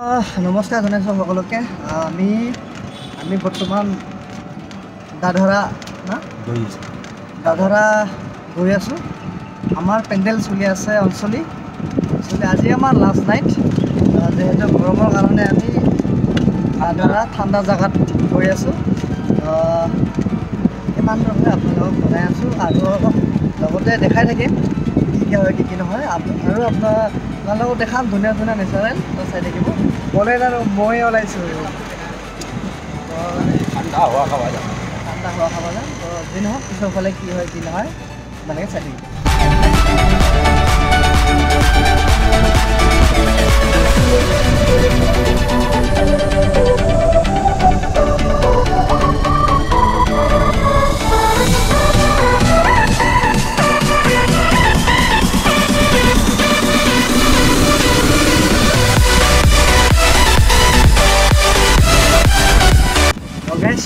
নমস্কাৰ জনাইছোঁ সকলোকে। আমি বৰ্তমান দাধৰা গৈ আছোঁ। আমাৰ পেণ্ডেল চলি আছে অঞ্চলি আজি আমাৰ লাষ্ট নাইট। যিহেতু গৰমৰ কাৰণে আমি দাধৰা ঠাণ্ডা জেগাত গৈ আছোঁ। ইমান ধৰণে আপোনালোকক জনাই আছোঁ আৰু লগতে দেখাই থাকিম কি হয় কি নহয়। আৰু আপোনালোকক দেখাম ধুনীয়া ধুনীয়া নেচাৰেল চাই থাকিব। বলেন আৰু মই ওলাইছোঁ ঠাণ্ডা হোৱা খাব যাম। তো যি নহওক পিছৰ ফালে কি হয় কি নহয় আপোনালোকে চাই থাকিব।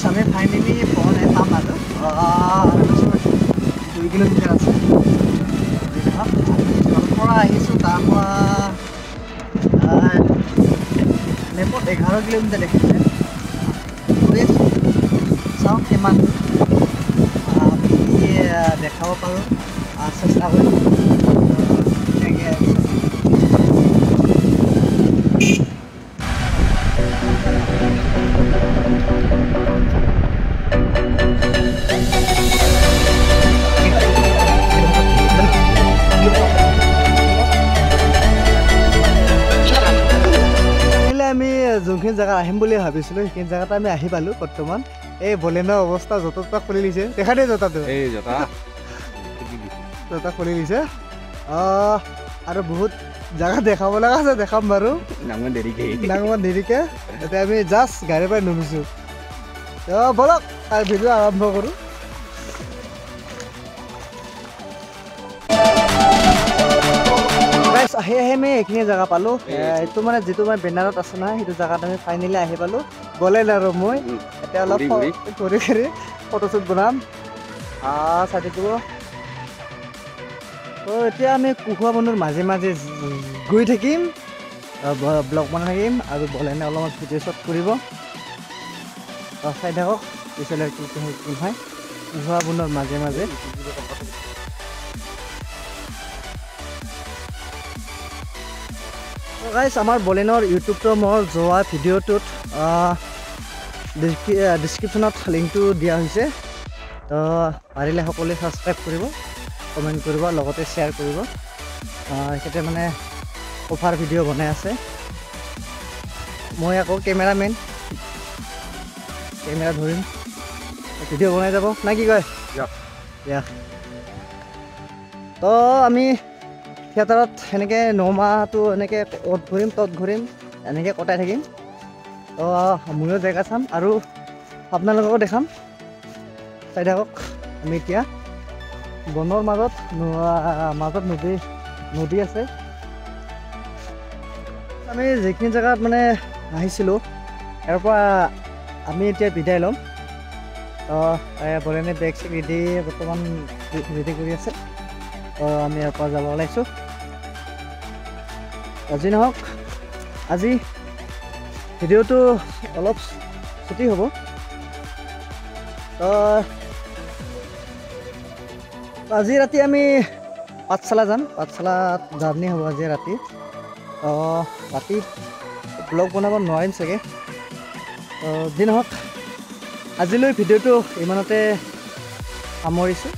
আমি ফাইনেলি পহলাই পাম আৰু 2 কিলোমিটাৰ আছে। ঘৰৰ পৰা আহিছোঁ, তাৰপৰা মেপত 11 কিলোমিটাৰ দেখিছে। গৈ আছোঁ, চাওঁ কিমান আমি দেখাব পাৰোঁ, চেষ্টা কৰিম। আমি যোনখিনি জেগাত আহিম বুলি ভাবিছিলোঁ সেইখিনি জেগাত আমি আহি পালোঁ। বৰ্তমান এই বলেনৰ অৱস্থা য'ত ত'ত খুলি দিছে। দেখা দিয়ে জোতাটো, জোতা খুলি দিছে। আৰু বহুত জেগা দেখাব লগা আছে, দেখাম বাৰু ডাঙৰ দেৰিকৈ। এতিয়া আমি জাষ্ট গাড়ীৰ পৰা নামিছোঁ। ব'লক তাৰ ভিডিঅ' আৰম্ভ কৰোঁ। আহি আমি এইখিনি জেগা পালোঁ। এইটো মানে যিটো মানে বেনাৰত আছে নহয়, সেইটো জেগাত আমি ফাইনেলি আহি পালোঁ। বলেন আৰু মই এতিয়া অলপ ঘূৰি ফটোশ্বুট বনাম, চাই থাকিব। তো এতিয়া আমি কুহুৱা বনৰ মাজে মাজে গৈ থাকিম, ব্লগ বনাই থাকিম আৰু বলেনে অলপমান ভিডিঅ' শ্বুট কৰিব। চাই থাকক পিছলৈ কি হয় কুহুৱা বনৰ মাজে মাজে। গাইছ, আমাৰ বলেনৰ ইউটিউবটো মোৰ যোৱা ভিডিঅ'টোত ডিছক্ৰিপশ্যনত লিংকটো দিয়া হৈছে। তো পাৰিলে সকলোৱে ছাবস্ক্ৰাইব কৰিব, কমেণ্ট কৰিব, লগতে শ্বেয়াৰ কৰিব। এখেতে মানে অফাৰ ভিডিঅ' বনাই আছে। মই আকৌ কেমেৰামেন, কেমেৰা ধৰিম, ভিডিঅ' বনাই যাব না কি কয়? তো আমি থিয়েটাৰত সেনেকৈ 9 মাহটো এনেকৈ অ'ত ঘূৰিম ত'ত ঘূৰিম, এনেকৈ কটাই থাকিম। তো ময়ো জেগা চাম আৰু আপোনালোককো দেখাম, চাই থাকক। আমি এতিয়া বনৰ মাজত নদী আছে। আমি যিখিনি জেগাত মানে আহিছিলোঁ ইয়াৰ পৰা আমি এতিয়া বিদায় ল'ম। বলেনে বেগ চেগ ৰেডি বৰ্তমান ৰেডি কৰি আছে। আমি ইয়াৰ পৰা যাব ওলাইছোঁ। আজি নহওক, আজি ভিডিঅ'টো অলপ ছুটি হ'ব। আজি ৰাতি আমি পাঠশালা যাম, পাঠশালাত জাৰ্ণি হ'ব আজি ৰাতি। ৰাতি ব্লগ বনাব নোৱাৰিম চাগে। যি নহওক, আজিলৈ ভিডিঅ'টো ইমানতে সামৰিছোঁ।